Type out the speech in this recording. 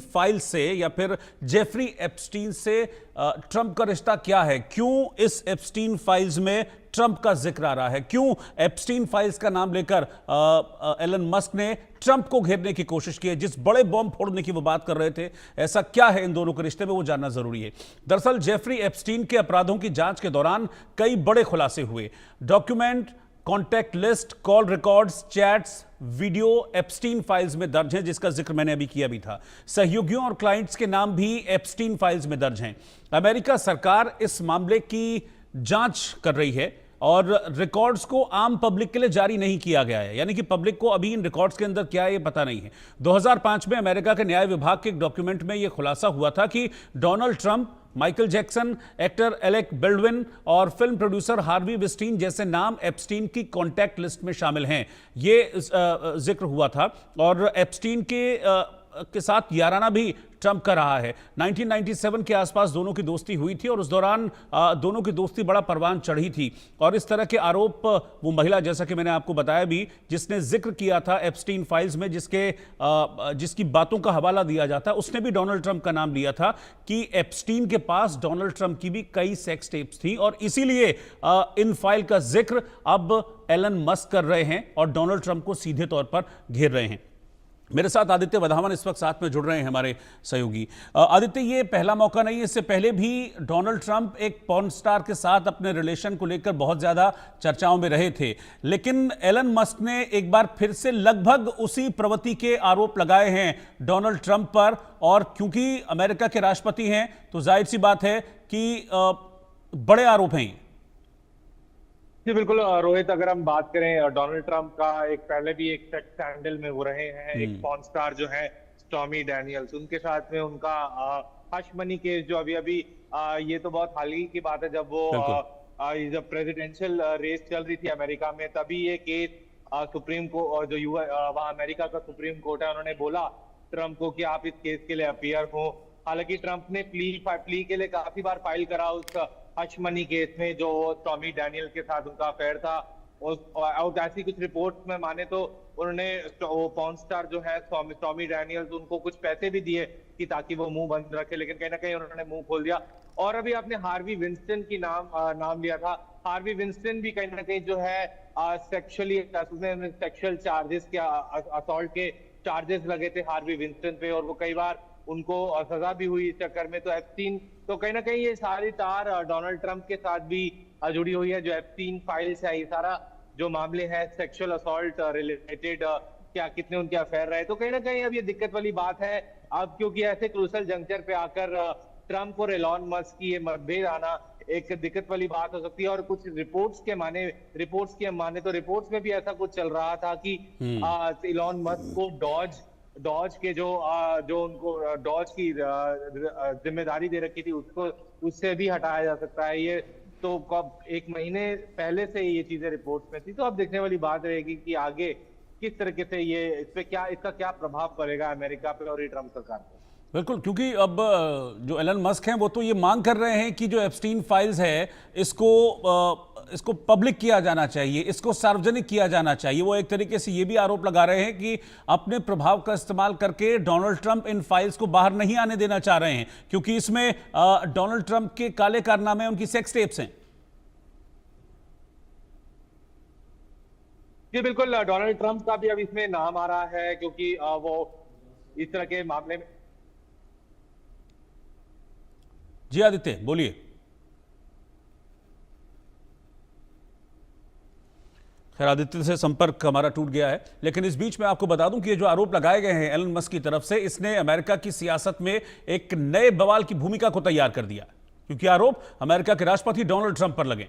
File से या फिर जेफरी एप्स्टीन से ट्रंप का रिश्ता क्या है? क्यों इस एप्स्टीन फाइल्स में ट्रंप का जिक्र आ रहा है? क्यों एप्स्टीन फाइल्स का नाम लेकर एलन मस्क ने ट्रंप को घेरने की कोशिश की है? जिस बड़े बॉम्ब फोड़ने की वो बात कर रहे थे, ऐसा क्या है इन दोनों के रिश्ते में, वो जानना जरूरी है। दरअसल जेफरी एप्स्टीन के अपराधों की जांच के दौरान कई बड़े खुलासे हुए। Document, contact list, call records, chats, video Epstein files में दर्ज हैं, जिसका जिक्र मैंने अभी किया भी था। सहयोगियों और क्लाइंट्स के नाम भी एप्स्टीन फाइल्स में दर्ज हैं। अमेरिका सरकार इस मामले की जांच कर रही है और रिकॉर्ड्स को आम पब्लिक के लिए जारी नहीं किया गया है, यानी कि पब्लिक को अभी इन रिकॉर्ड्स के अंदर क्या है ये पता नहीं है। 2005 में अमेरिका के न्याय विभाग के एक डॉक्यूमेंट में यह खुलासा हुआ था कि Donald Trump, Michael Jackson, actor Alec Baldwin और फिल्म प्रोड्यूसर हार्वी विस्टीन जैसे नाम एप्स्टीन की कॉन्टैक्ट लिस्ट में शामिल हैं। ये जिक्र हुआ था और एप्स्टीन के साथ याराना भी ट्रंप का रहा है। 1997 के आसपास दोनों की दोस्ती हुई थी और उस दौरान दोनों की दोस्ती बड़ा परवान चढ़ी थी। और इस तरह के आरोप वो महिला, जैसा कि मैंने आपको बताया भी, जिसने जिक्र किया था एप्स्टीन फाइल्स में, जिसकी बातों का हवाला दिया जाता है, उसने भी डोनाल्ड ट्रंप का नाम लिया था कि एप्स्टीन के पास डोनाल्ड ट्रंप की भी कई सेक्स टेप्स थी और इसीलिए इन फाइल का जिक्र अब एलन मस्क कर रहे हैं और डोनाल्ड ट्रंप को सीधे तौर पर घेर रहे हैं। मेरे साथ आदित्य वधावन इस वक्त साथ में जुड़ रहे हैं, हमारे सहयोगी। आदित्य, ये पहला मौका नहीं है, इससे पहले भी डोनाल्ड ट्रंप एक पॉर्न स्टार के साथ अपने रिलेशन को लेकर बहुत ज्यादा चर्चाओं में रहे थे, लेकिन एलन मस्क ने एक बार फिर से लगभग उसी प्रवृत्ति के आरोप लगाए हैं डोनाल्ड ट्रंप पर। और क्योंकि अमेरिका के राष्ट्रपति हैं तो जाहिर सी बात है कि बड़े आरोप हैं। जी बिल्कुल रोहित, अगर हम बात करें डोनाल्ड ट्रंप का, एक पहले भी एक सेक्स स्कैंडल में वो रहे हैं। एक पॉर्न स्टार जो है स्टॉर्मी डैनियल्स, उनके साथ में उनका हश मनी केस जो अभी ये तो बहुत हाल ही की बात है, जब वो जब प्रेसिडेंशियल रेस चल रही थी अमेरिका में, तभी ये केस सुप्रीम कोर्ट, जो वहाँ अमेरिका का सुप्रीम कोर्ट है, उन्होंने बोला ट्रंप को कि आप इस केस के लिए अपीयर हो। हालांकि ट्रंप ने प्ली के लिए काफी बार फाइल करा उस हश मनी केस में, जो टॉमी डैनियल के साथ उनका अफेयर था। और ऐसी कुछ रिपोर्ट्स में माने तो उन्होंने वो पॉर्न स्टार जो है टॉमी डैनियल्स, उनको कुछ पैसे भी दिए कि ताकि वो मुंह बंद रखे, लेकिन कहीं ना कहीं उन्होंने मुंह खोल दिया। और अभी आपने हार्वी विंस्टन की नाम लिया था। हार्वी विंस्टन भी कहीं ना कहीं जो है सेक्सुअल चार्जेस के, असॉल्ट के चार्जेस लगे थे हार्वी विंस्टन पे, और वो कई बार उनको सजा भी हुई इस चक्कर में। तो एप्स्टीन, तो कहीं ना कहीं ये सारी तार डोनाल्ड ट्रंप के साथ भी जुड़ी हुई है। जो एप्स्टीन फाइल्स है, ये सारा जो मामले हैं सेक्सुअल असॉल्ट रिलेटेड, क्या कितने उनके अफेयर रहे, तो कहीं ना कहीं अब ये दिक्कत वाली बात है। अब क्योंकि ऐसे क्रूशल जंक्चर पे आकर ट्रंप और एलन मस्क की ये मतभेद आना एक दिक्कत वाली बात हो सकती है। और कुछ रिपोर्ट्स के माने तो रिपोर्ट्स में भी ऐसा कुछ चल रहा था कि एलन मस्क को डॉज के जो उनको डॉज की जिम्मेदारी दे रखी थी, उससे भी हटाया जा सकता है। ये तो कब एक महीने पहले से ये चीजें रिपोर्ट्स में थी। तो अब देखने वाली बात रहेगी कि आगे किस तरीके से इसका क्या प्रभाव पड़ेगा अमेरिका पे और ये ट्रंप सरकार पे। बिल्कुल, क्योंकि अब जो एलन मस्क हैं वो तो ये मांग कर रहे हैं कि जो एप्स्टीन फाइल्स है इसको पब्लिक किया जाना चाहिए, इसको सार्वजनिक किया जाना चाहिए। वो एक तरीके से ये भी आरोप लगा रहे हैं कि अपने प्रभाव का इस्तेमाल करके डोनाल्ड ट्रंप इन फाइल्स को बाहर नहीं आने देना चाह रहे हैं, क्योंकि इसमें डोनाल्ड ट्रंप के काले कारनामे, उनकी सेक्स टेप्स हैं। जी बिल्कुल, डोनाल्ड ट्रंप का भी अब इसमें नाम आ रहा है, क्योंकि वो इस तरह के मामले में। जी आदित्य, बोलिए। खैर, आदित्य से संपर्क हमारा टूट गया है, लेकिन इस बीच में आपको बता दूं कि ये जो आरोप लगाए गए हैं एलन मस्क की तरफ से, इसने अमेरिका की सियासत में एक नए बवाल की भूमिका को तैयार कर दिया, क्योंकि आरोप अमेरिका के राष्ट्रपति डोनाल्ड ट्रंप पर लगे।